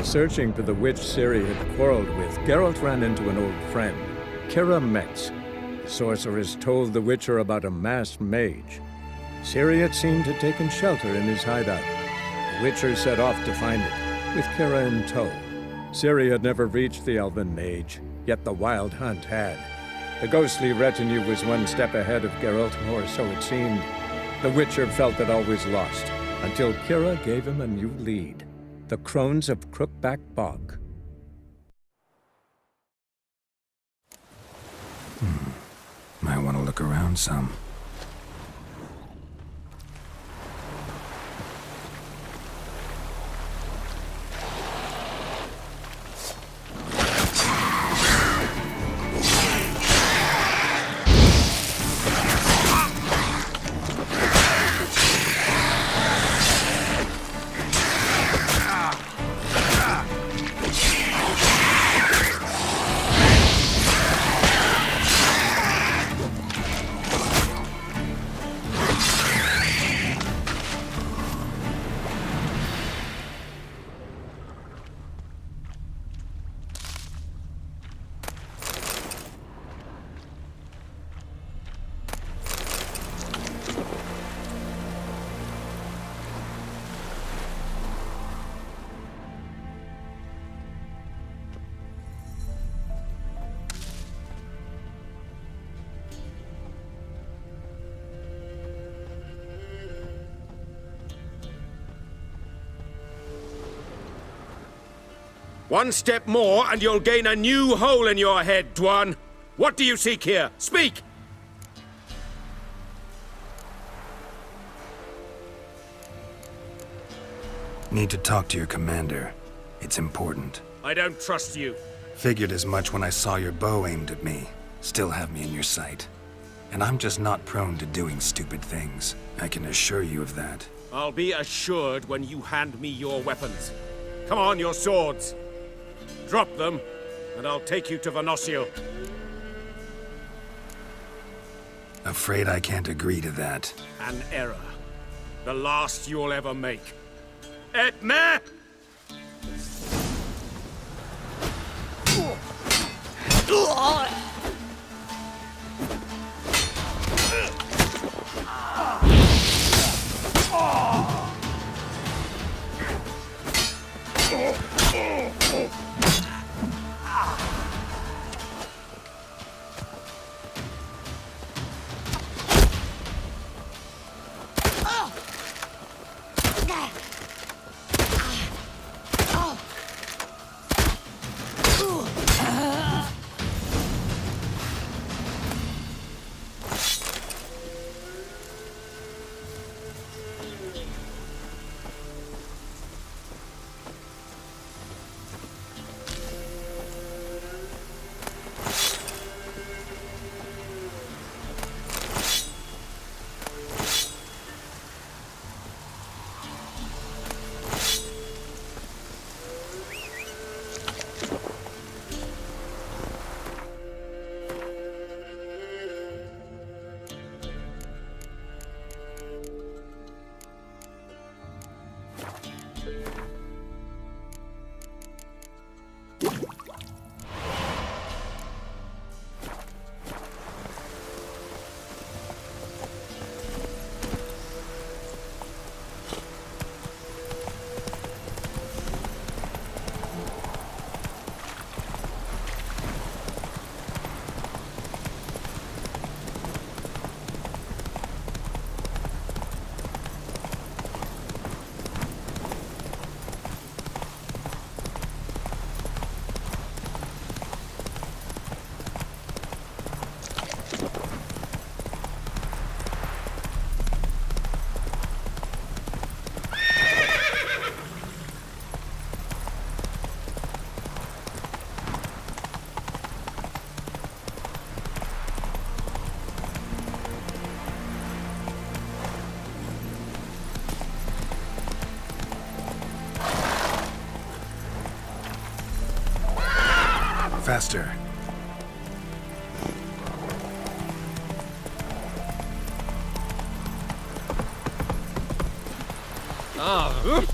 While searching for the witch Ciri had quarreled with, Geralt ran into an old friend, Kira Metz. The sorceress told the Witcher about a masked mage. Ciri, it seemed, had taken shelter in his hideout. The Witcher set off to find it, with Kira in tow. Ciri had never reached the elven mage, yet the Wild Hunt had. The ghostly retinue was one step ahead of Geralt, or so it seemed. The Witcher felt that all was lost, until Kira gave him a new lead. The Crones of Crookback Bog. Might want to look around some. One step more, and you'll gain a new hole in your head, Dwan. What do you seek here? Speak! Need to talk to your commander. It's important. I don't trust you. Figured as much when I saw your bow aimed at me. Still have me in your sight. And I'm just not prone to doing stupid things. I can assure you of that. I'll be assured when you hand me your weapons. Come on, your swords. Drop them, and I'll take you to Venosio. Afraid I can't agree to that. An error. The last you'll ever make. Et me! Faster.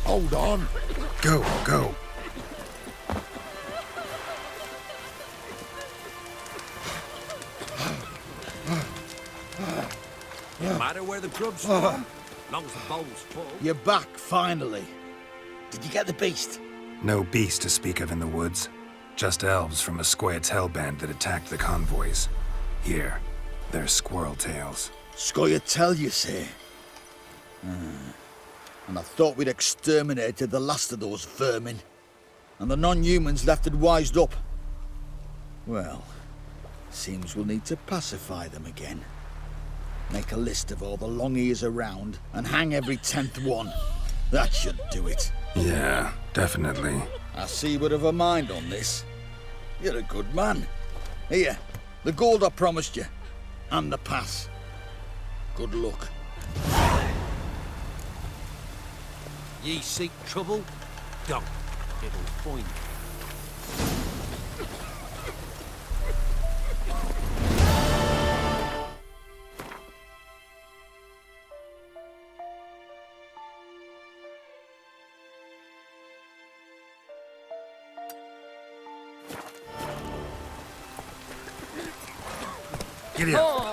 Hold on. Go, go. matter where the grub's from, long as the bowl's full. You're back, finally. Did you get the beast? No beast to speak of in the woods. Just elves from a Scoia'tael band that attacked the convoys. Here, they're squirrel tails. Scoia'tael, you say? And I thought we'd exterminated the last of those vermin. And the non-humans left and wised up. Well, seems we'll need to pacify them again. Make a list of all the long ears around and hang every 10th one. That should do it. Yeah, definitely. I see you would have a mind on this. You're a good man. Here, the gold I promised you. And the pass. Good luck. Ye seek trouble? Don't. It'll find you. Giddy up.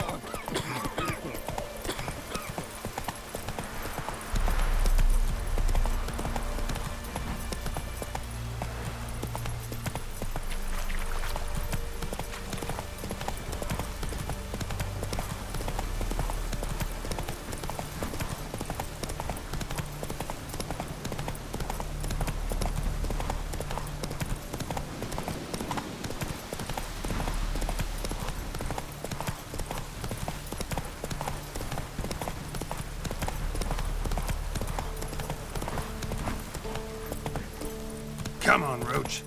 Come on, Roach.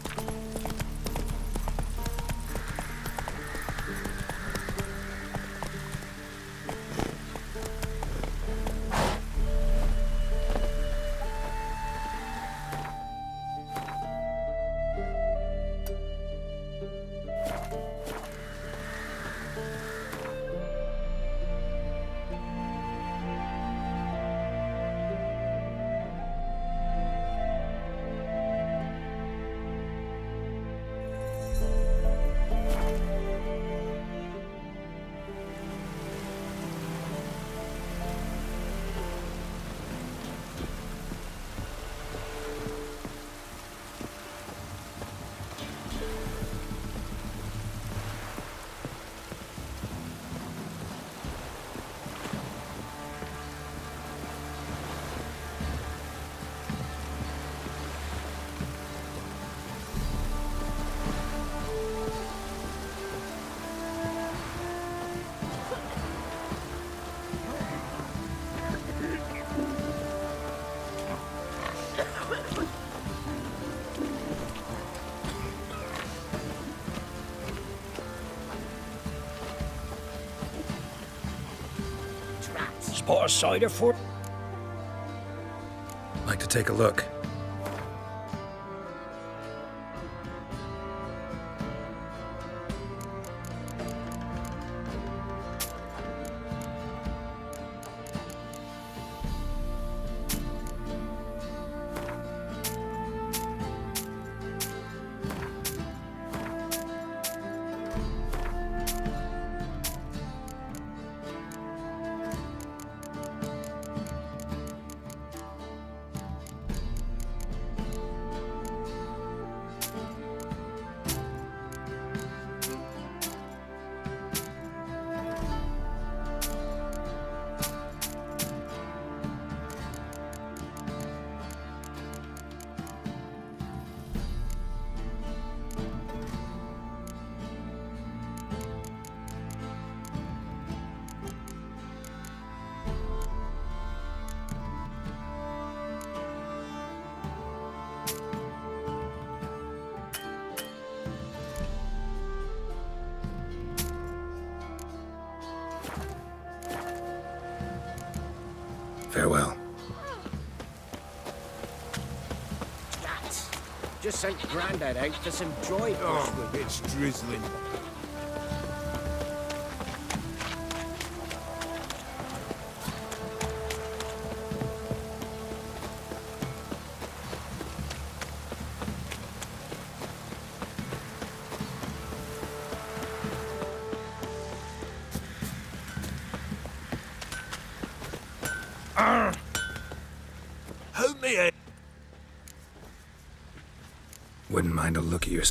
Spot a cider fort? Like to take a look. Farewell. Rats. Just sent Grandad out for some dry brushwood. Oh, it's drizzling. Hold me head. Wouldn't mind a look at your...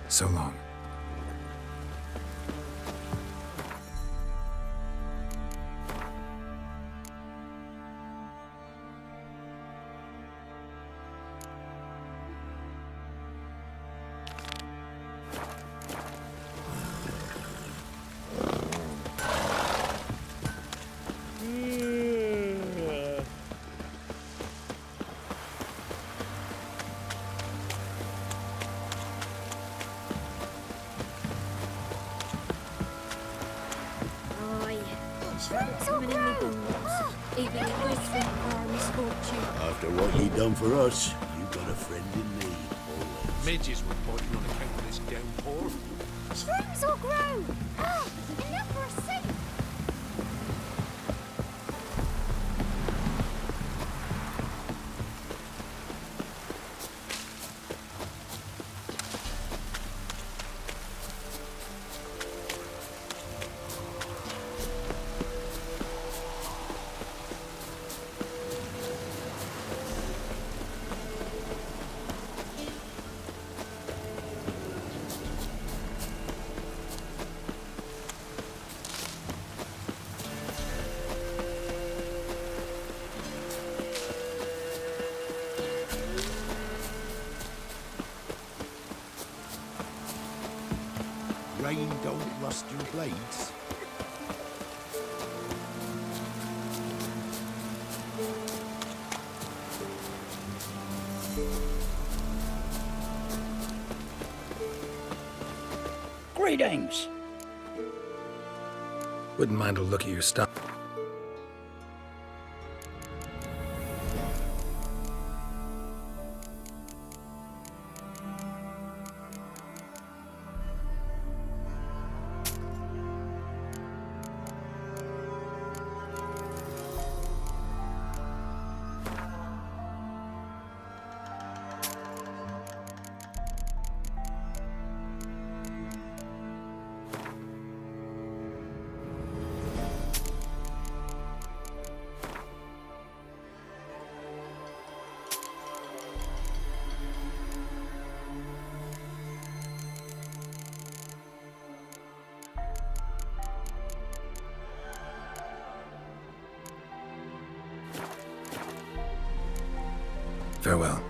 So long. After what you done for us, you got a friend in need, always. Midges were biting on account of this downpour. Shrooms will grow! Ah, enough for a seat! rain don't rust your blades. Greetings. Wouldn't mind a look at your stuff. Farewell.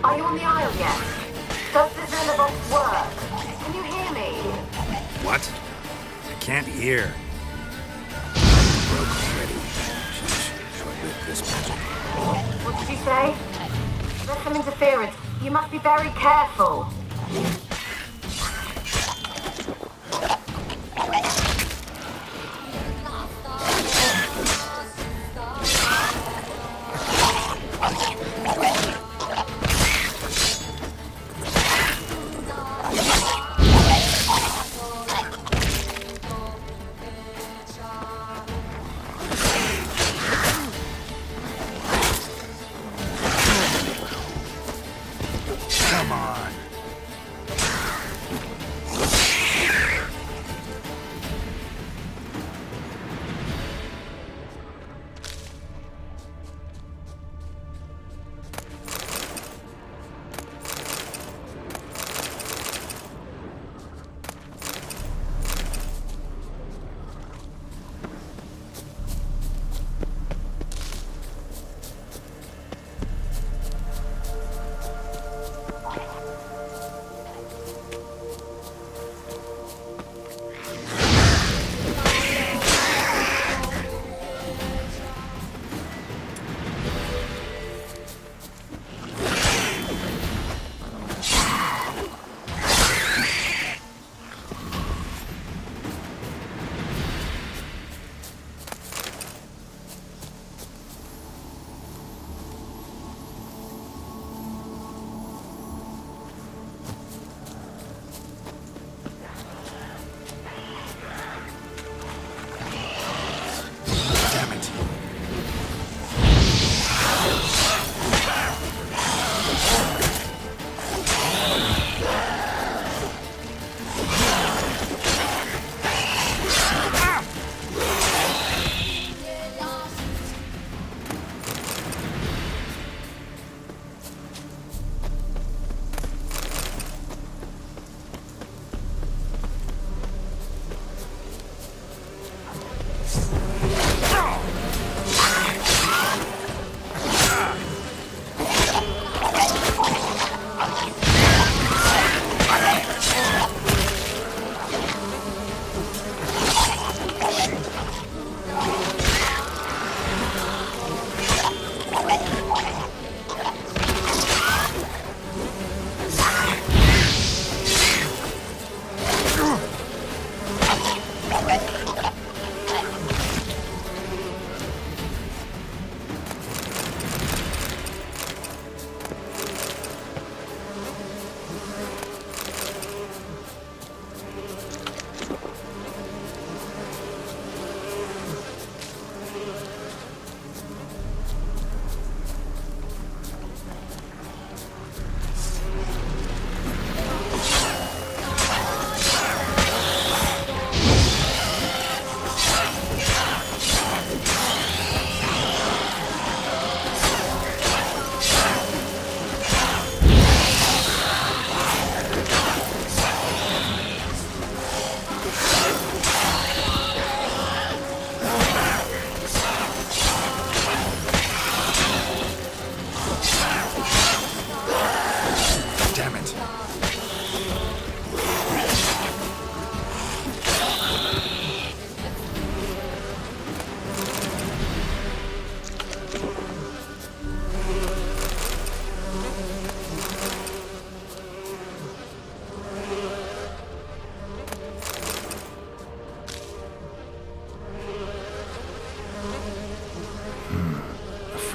Are you on the Isle yet? Does the Zillavox work? Can you hear me? What? I can't hear. Broke already. Short-lived this magic. What did you say? There's some interference. You must be very careful. Come on.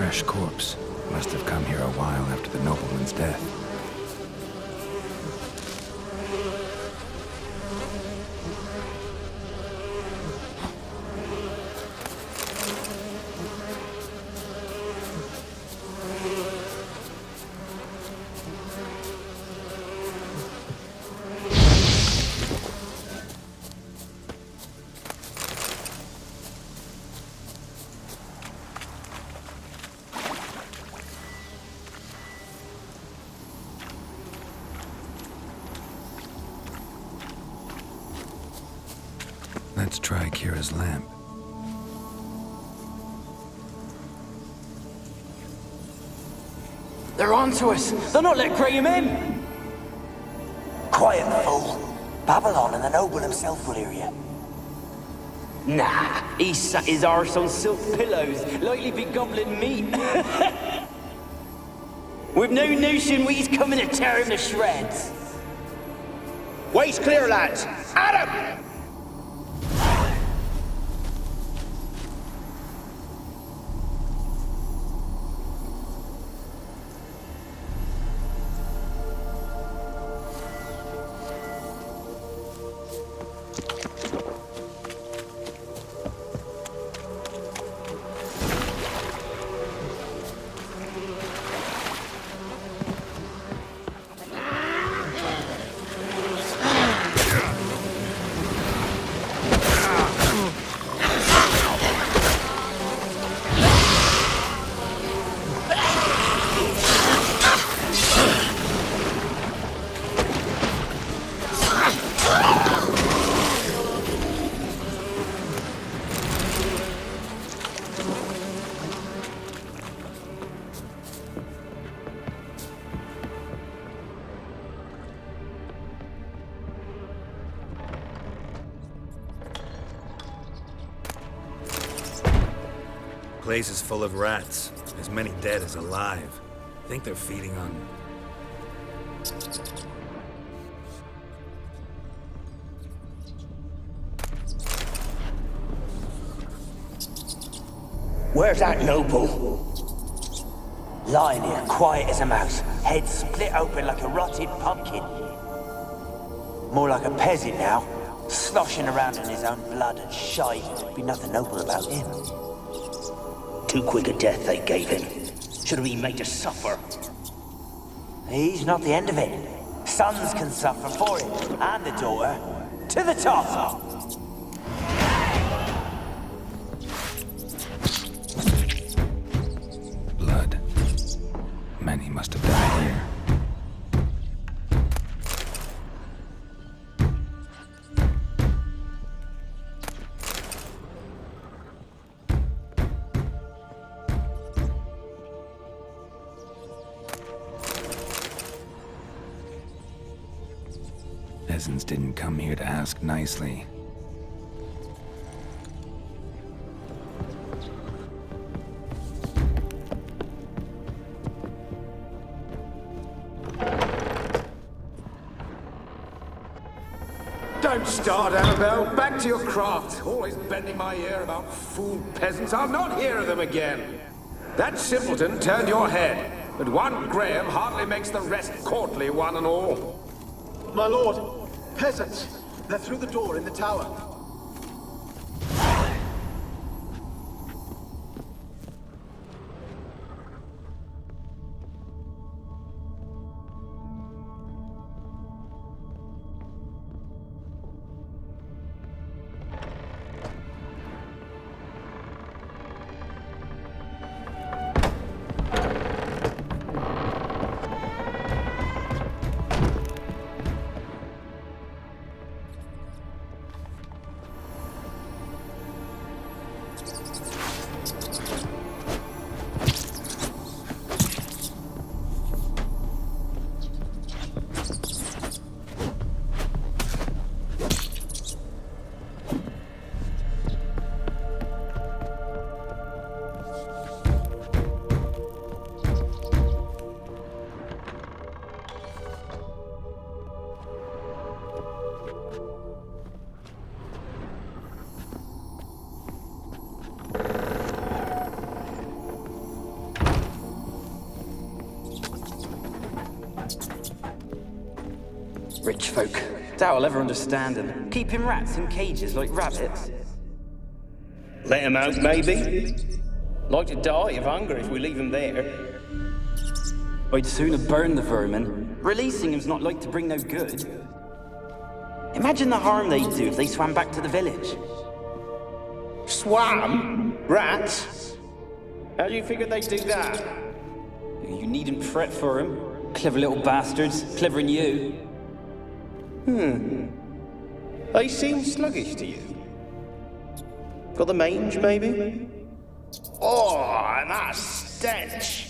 Fresh corpse. Must have come here a while after the nobleman's death. Let's try Kira's lamp. They're onto us! They're not letting Graham in! Quiet, fool. Babylon and the noble himself will hear you. Nah, he sat his arse on silk pillows, likely be gobbling meat. We've no notion we's coming to tear him to shreds. Way's clear, lads! At him! Place is full of rats. As many dead as alive. Think they're feeding on... Where's that noble? Lying here, quiet as a mouse, head split open like a rotted pumpkin. More like a peasant now, sloshing around in his own blood and shite. Be nothing noble about him. Too quick a death they gave him. Should have been made to suffer. He's not the end of it. Sons can suffer for him, and the daughter. To the top! Blood. Many must have died here. Peasants didn't come here to ask nicely. Don't start, Annabelle. Back to your craft. Always bending my ear about fool peasants. I'll not hear of them again. That simpleton turned your head, but one Graham hardly makes the rest courtly, one and all. My lord, peasants. They're through the door in the tower. Rich folk. Doubt I'll ever understand them. Keeping rats in cages like rabbits. Let them out, maybe? Like to die of hunger if we leave them there. I'd sooner burn the vermin. Releasing them's not like to bring no good. Imagine the harm they'd do if they swam back to the village. Swam? Rats? How do you figure they'd do that? You needn't fret for them. Clever little bastards. Clever than you. They seem sluggish to you. Got the mange, maybe? Oh, and that stench!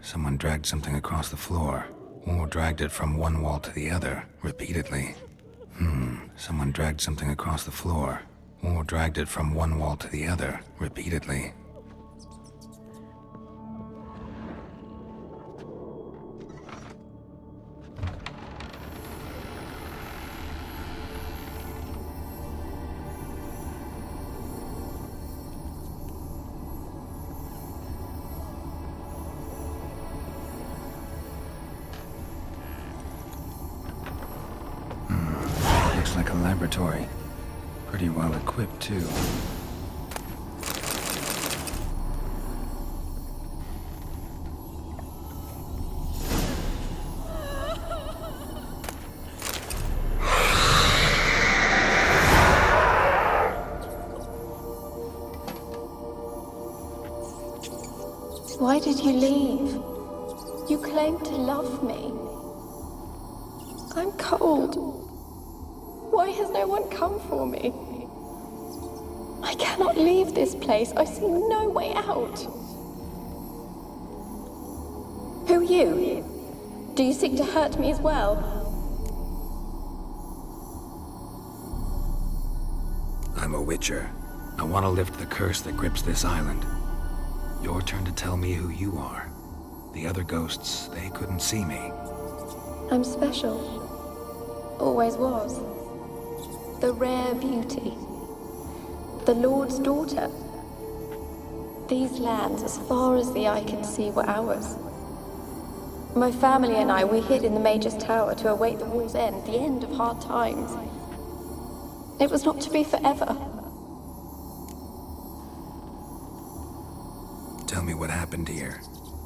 Someone dragged something across the floor, or dragged it from one wall to the other, repeatedly. Someone dragged something across the floor, or dragged it from one wall to the other, repeatedly. laboratory. Pretty well equipped, too. Why did you leave? You claimed to love me. I'm cold. Why has no one come for me? I cannot leave this place. I see no way out. Who are you? Do you seek to hurt me as well? I'm a Witcher. I want to lift the curse that grips this island. Your turn to tell me who you are. The other ghosts, they couldn't see me. I'm special. Always was. The rare beauty. The Lord's daughter. These lands, as far as the eye can see, were ours. My family and I, we hid in the Mage's Tower to await the war's end, the end of hard times. It was not to be forever. Tell me what happened here.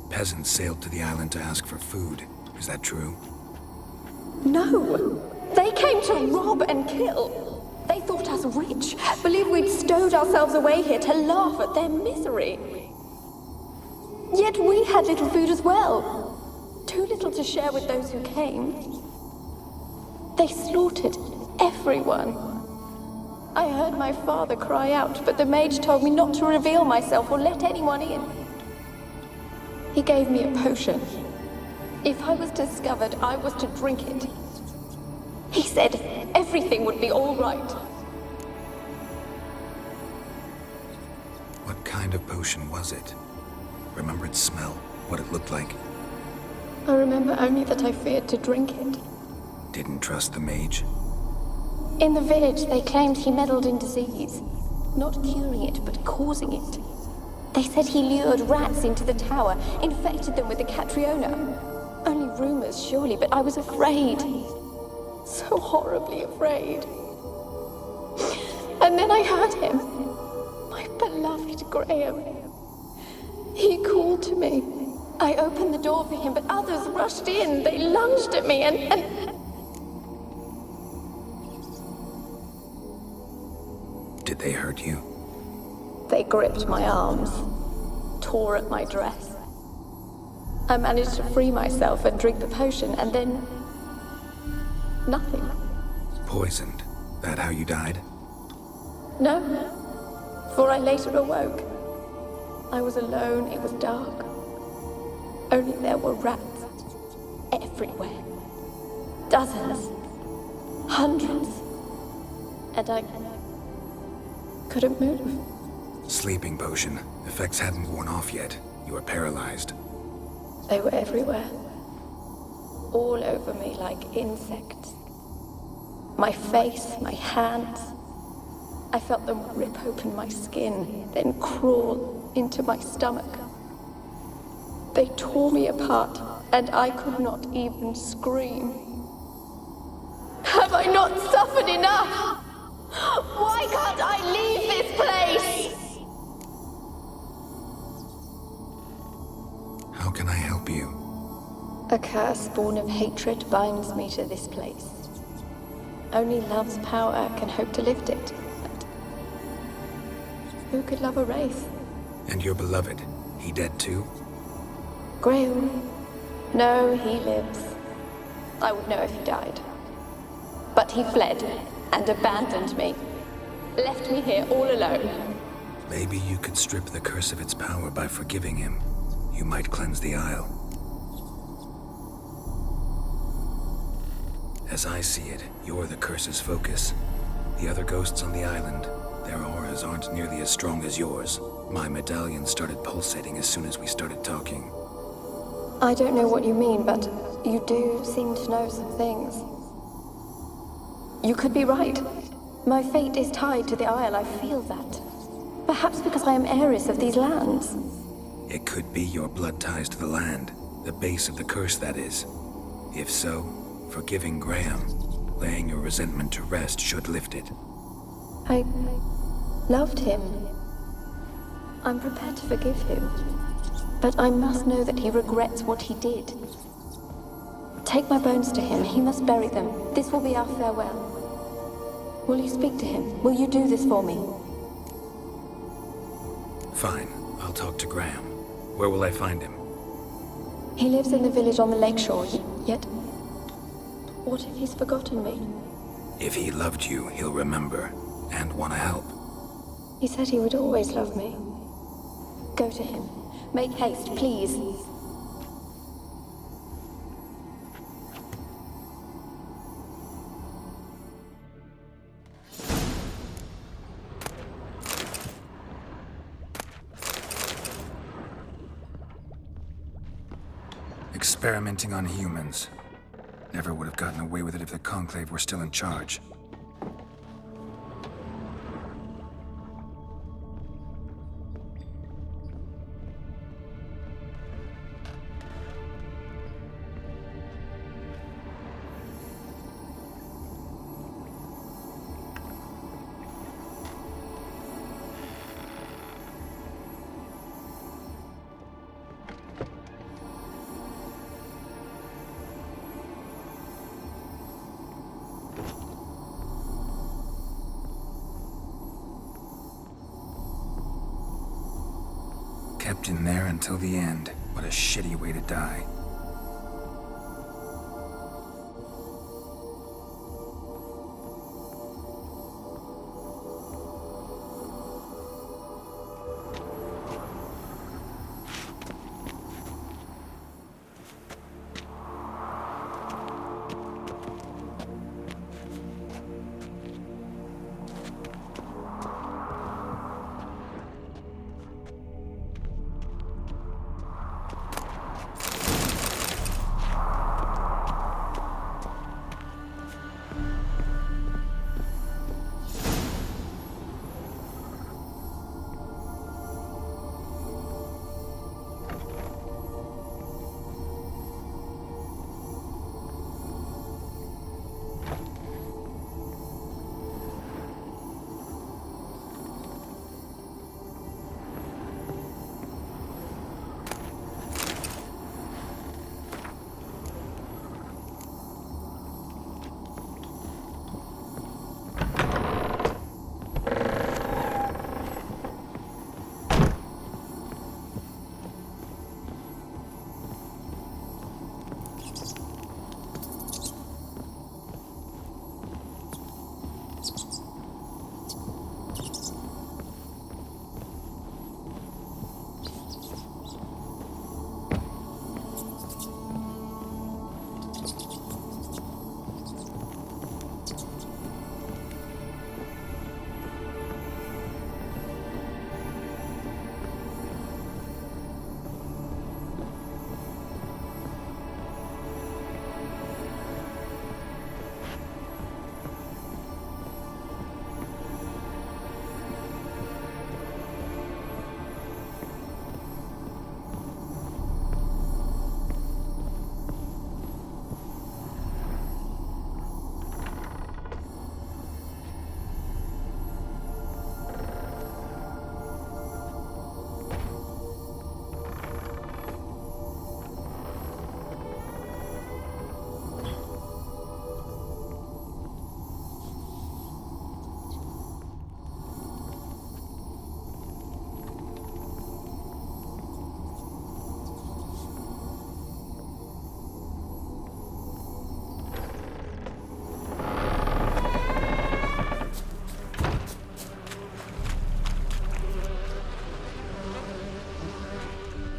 Peasants sailed to the island to ask for food. Is that true? No! They came to rob and kill. They thought us rich, believed we'd stowed ourselves away here to laugh at their misery. Yet we had little food as well. Too little to share with those who came. They slaughtered everyone. I heard my father cry out, but the mage told me not to reveal myself or let anyone in. He gave me a potion. If I was discovered, I was to drink it. He said everything would be all right. What kind of potion was it? Remember its smell? What it looked like? I remember only that I feared to drink it. Didn't trust the mage? In the village, they claimed he meddled in disease. Not curing it, but causing it. They said he lured rats into the tower, infected them with the Catriona. Only rumors, surely, but I was afraid. So horribly afraid. And then I heard him. My beloved Graham. He called to me. I opened the door for him, but others rushed in. They lunged at me and... Did they hurt you? They gripped my arms, tore at my dress. I managed to free myself and drink the potion, and then... nothing. Poisoned? That how you died? No, for I later awoke. I was alone, it was dark. Only there were rats everywhere. Dozens. Hundreds. And I couldn't move. Sleeping potion. Effects hadn't worn off yet. You were paralyzed. They were everywhere. All over me like insects. My face, my hands. I felt them rip open my skin, then crawl into my stomach. They tore me apart, and I could not even scream. Have I not suffered enough? Why can't I leave this place? How can I help you? A curse born of hatred binds me to this place. Only love's power can hope to lift it. But who could love a wraith? And your beloved, he dead too? Graham? No, he lives. I would know if he died. But he fled and abandoned me. Left me here all alone. Maybe you could strip the curse of its power by forgiving him. You might cleanse the Isle. As I see it, you're the curse's focus. The other ghosts on the island, their auras aren't nearly as strong as yours. My medallion started pulsating as soon as we started talking. I don't know what you mean, but you do seem to know some things. You could be right. My fate is tied to the Isle, I feel that. Perhaps because I am heiress of these lands. It could be your blood ties to the land, the base of the curse, that is. If so, forgiving Graham, laying your resentment to rest should lift it. I loved him. I'm prepared to forgive him. But I must know that he regrets what he did. Take my bones to him. He must bury them. This will be our farewell. Will you speak to him? Will you do this for me? Fine. I'll talk to Graham. Where will I find him? He lives in the village on the lakeshore, yet... What if he's forgotten me? If he loved you, he'll remember, and want to help. He said he would always love me. Go to him. Make haste, please. Experimenting on humans. Never would have gotten away with it if the Conclave were still in charge. Kept in there until the end. What a shitty way to die.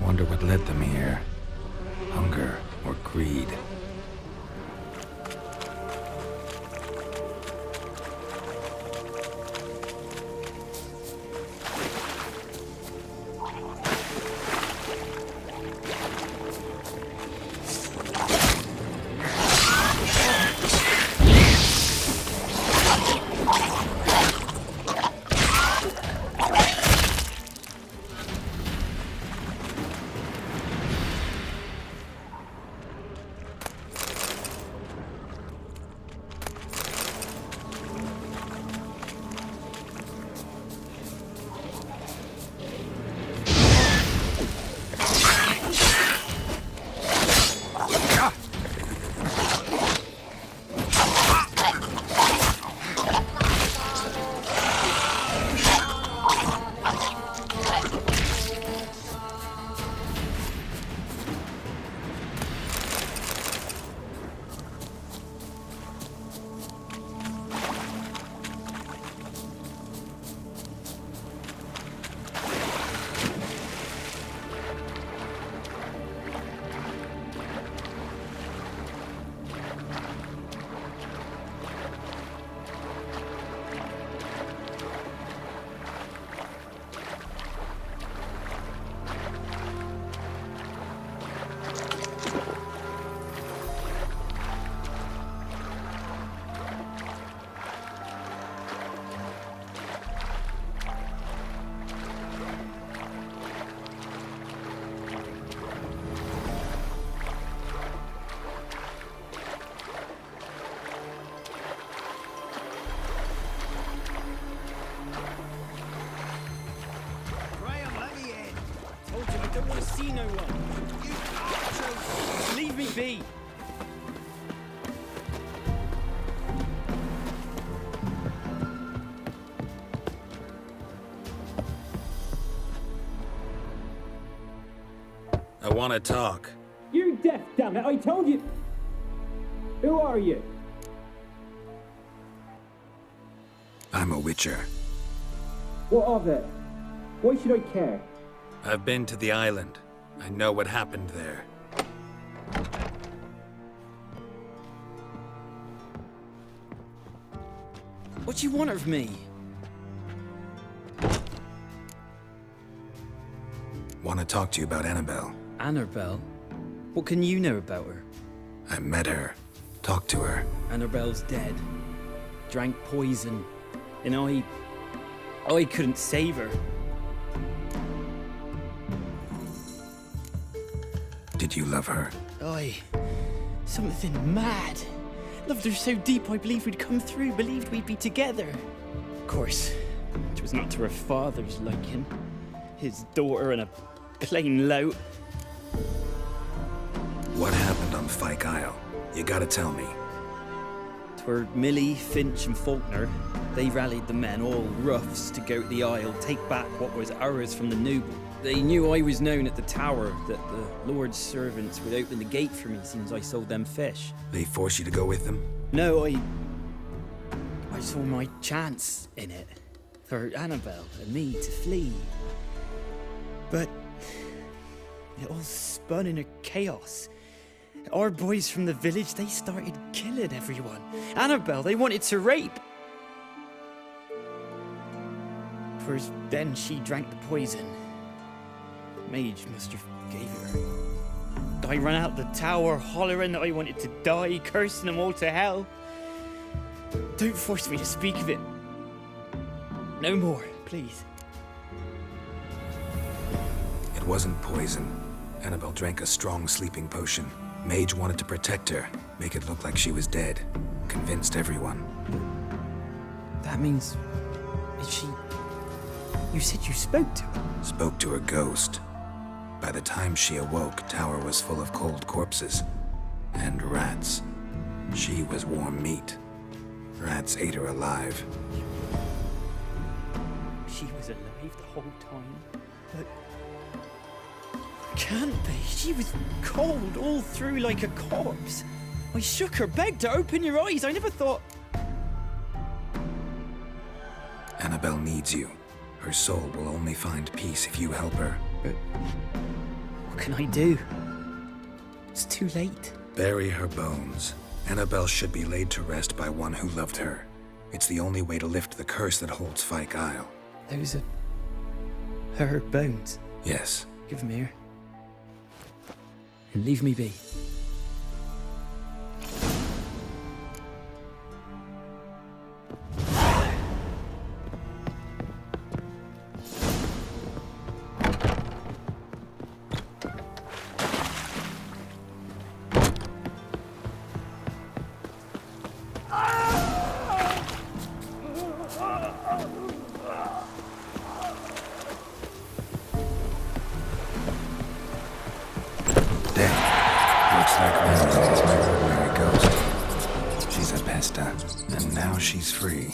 Wonder what led them here. Hunger or greed. see no one. You archers! Leave me be. I want to talk. You deaf, damn it! I told you. Who are you? I'm a witcher. What of it? Why should I care? I've been to the island. I know what happened there. What do you want of me? Want to talk to you about Annabelle. Annabelle? What can you know about her? I met her. Talked to her. Annabelle's dead. Drank poison. And I couldn't save her. Did you love her? Something mad. Loved her so deep I believed we'd come through, believed we'd be together. Of course, it was not to her father's liking. His daughter and a plain lout. What happened on Fyke Isle? You gotta tell me. 'Twere Millie, Finch and Faulkner. They rallied the men, all roughs, to go to the Isle, take back what was ours from the noble. They knew I was known at the tower, that the Lord's servants would open the gate for me since I sold them fish. They forced you to go with them? No, I saw my chance in it. For Annabelle and me to flee. But it all spun in a chaos. Our boys from the village, they started killing everyone. Annabelle, they wanted to rape. First, then she drank the poison. Mage must have gave it her. I ran out the tower, hollering that I wanted to die, cursing them all to hell. Don't force me to speak of it. No more, please. It wasn't poison. Annabelle drank a strong sleeping potion. Mage wanted to protect her, make it look like she was dead. Convinced everyone. That means... is she... You said you spoke to her? Spoke to her ghost. By the time she awoke, Tower was full of cold corpses. And rats. She was warm meat. Rats ate her alive. She was alive the whole time? But... Can't be. She was cold all through like a corpse. I shook her, begged her, open your eyes. I never thought... Annabelle needs you. Her soul will only find peace if you help her. But... what can I do? It's too late. Bury her bones. Annabelle should be laid to rest by one who loved her. It's the only way to lift the curse that holds Fyke Isle. Those are... her bones? Yes. Give them here. And leave me be. And now she's free.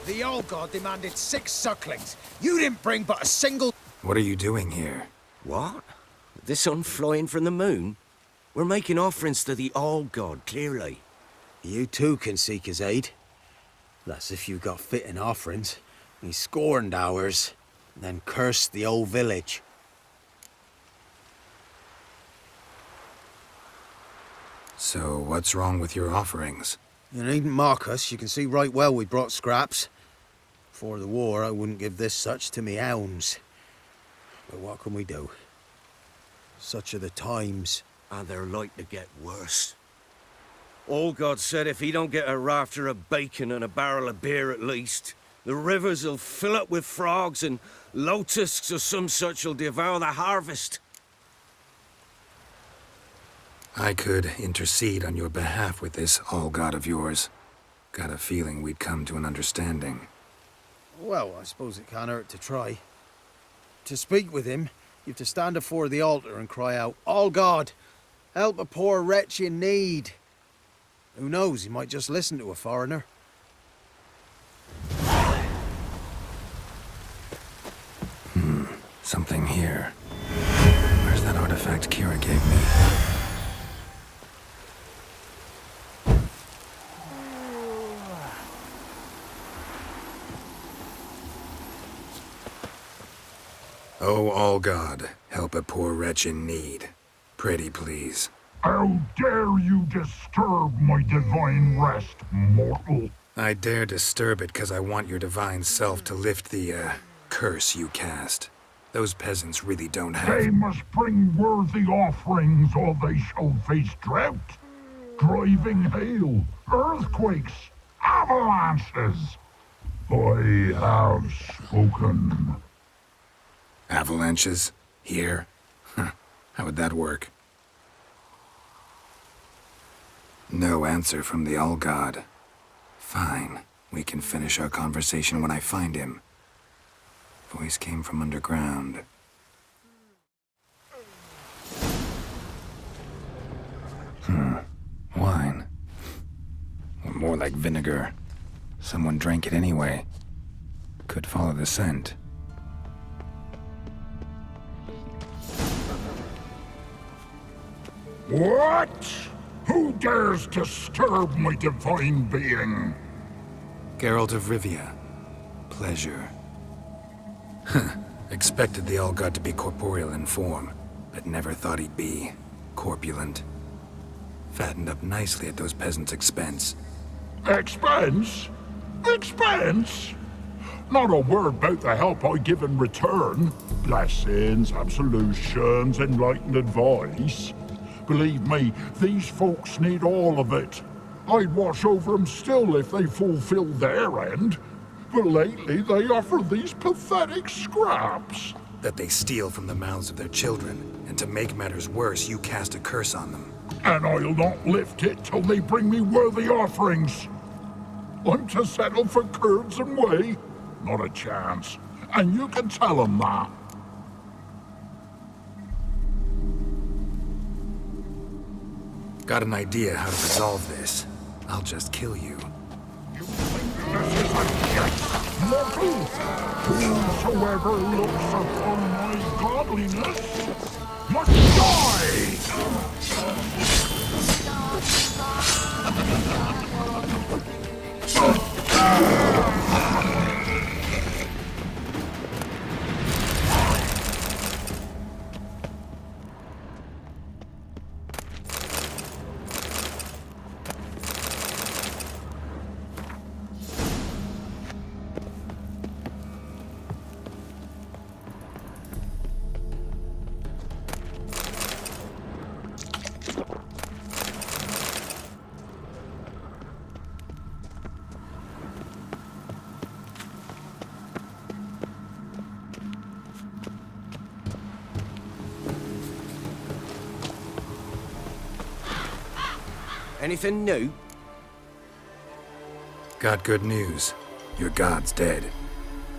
The old god demanded 6 sucklings. You didn't bring but a single... What are you doing here? What? The sun flying from the moon? We're making offerings to the old god, clearly. You too can seek his aid. That's if you got fitting offerings. He scorned ours, then cursed the old village. So what's wrong with your offerings? You needn't mock us. You can see right well we brought scraps. Before the war, I wouldn't give this such to me hounds. But what can we do? Such are the times. And they're like to get worse. All God said if he don't get a rafter of bacon and a barrel of beer at least, the rivers will fill up with frogs and locusts or some such will devour the harvest. I could intercede on your behalf with this all-god of yours. Got a feeling we'd come to an understanding. Well, I suppose it can't hurt to try. To speak with him, you have to stand before the altar and cry out, "All God, help a poor wretch in need." Who knows, he might just listen to a foreigner. Something here. Where's that artifact Kira gave me? Oh, all God, help a poor wretch in need. Pretty please. How dare you disturb my divine rest, mortal? I dare disturb it because I want your divine self to lift the, curse you cast. Those peasants really don't have— They must bring worthy offerings or they shall face drought, driving hail, earthquakes, avalanches. I have spoken. Avalanches? Here? How would that work? No answer from the All-God. Fine. We can finish our conversation when I find him. Voice came from underground. Wine. Or more like vinegar. Someone drank it anyway. Could follow the scent. What? Who dares disturb my divine being? Geralt of Rivia. Pleasure. Expected the All-God to be corporeal in form, but never thought he'd be corpulent. Fattened up nicely at those peasants' expense. Expense? Expense? Not a word about the help I give in return. Blessings, absolutions, enlightened advice. Believe me, these folks need all of it. I'd watch over them still if they fulfilled their end. But lately they offer these pathetic scraps. That they steal from the mouths of their children, and to make matters worse, you cast a curse on them. And I'll not lift it till they bring me worthy offerings. I'm to settle for curds and whey? Not a chance. And you can tell them that. Got an idea how to resolve this. I'll just kill you. Mortal! Whosoever looks upon my godliness must Anything new? Got good news. Your god's dead.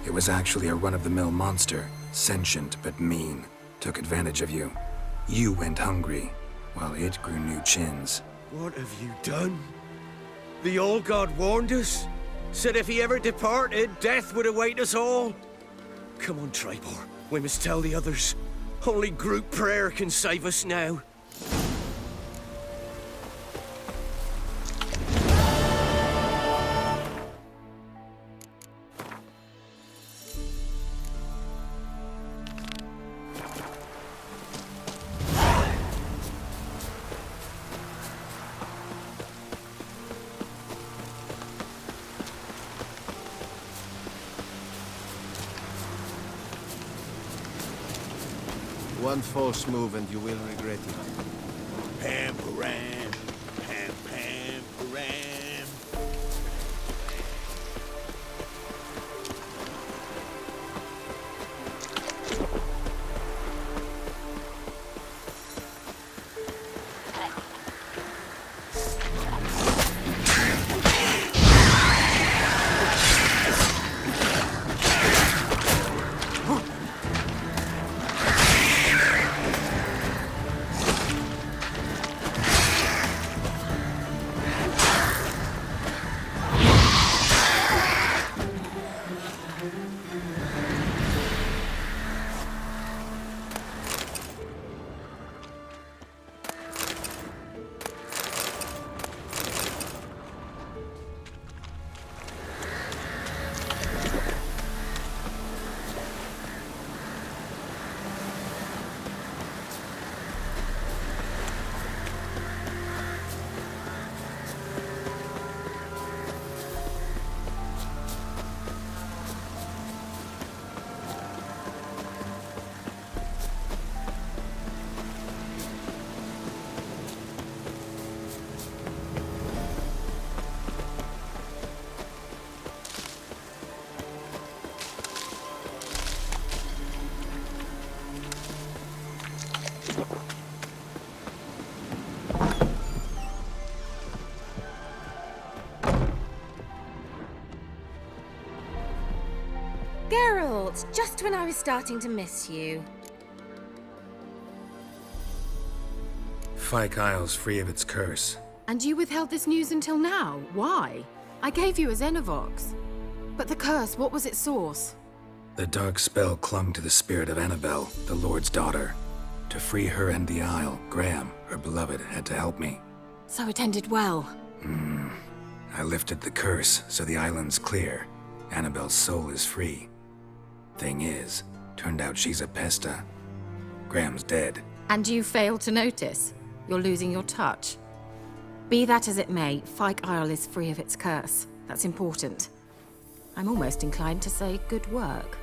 It was actually a run-of-the-mill monster, sentient but mean. Took advantage of you. You went hungry, while it grew new chins. What have you done? The All-God warned us. Said if he ever departed, death would await us all. Come on, Tribor. We must tell the others. Only group prayer can save us now. One false move and you will regret it. Pam-param, pam-pam-param. Geralt, just when I was starting to miss you. Fyke Isle's free of its curse. And you withheld this news until now? Why? I gave you a Xenovox. But the curse, what was its source? The dark spell clung to the spirit of Annabelle, the Lord's daughter. To free her and the Isle, Graham, her beloved, had to help me. So it ended well. I lifted the curse, so the island's clear. Annabelle's soul is free. Thing is, turned out she's a Pesta. Graham's dead. And you failed to notice? You're losing your touch. Be that as it may, Fyke Isle is free of its curse. That's important. I'm almost inclined to say good work.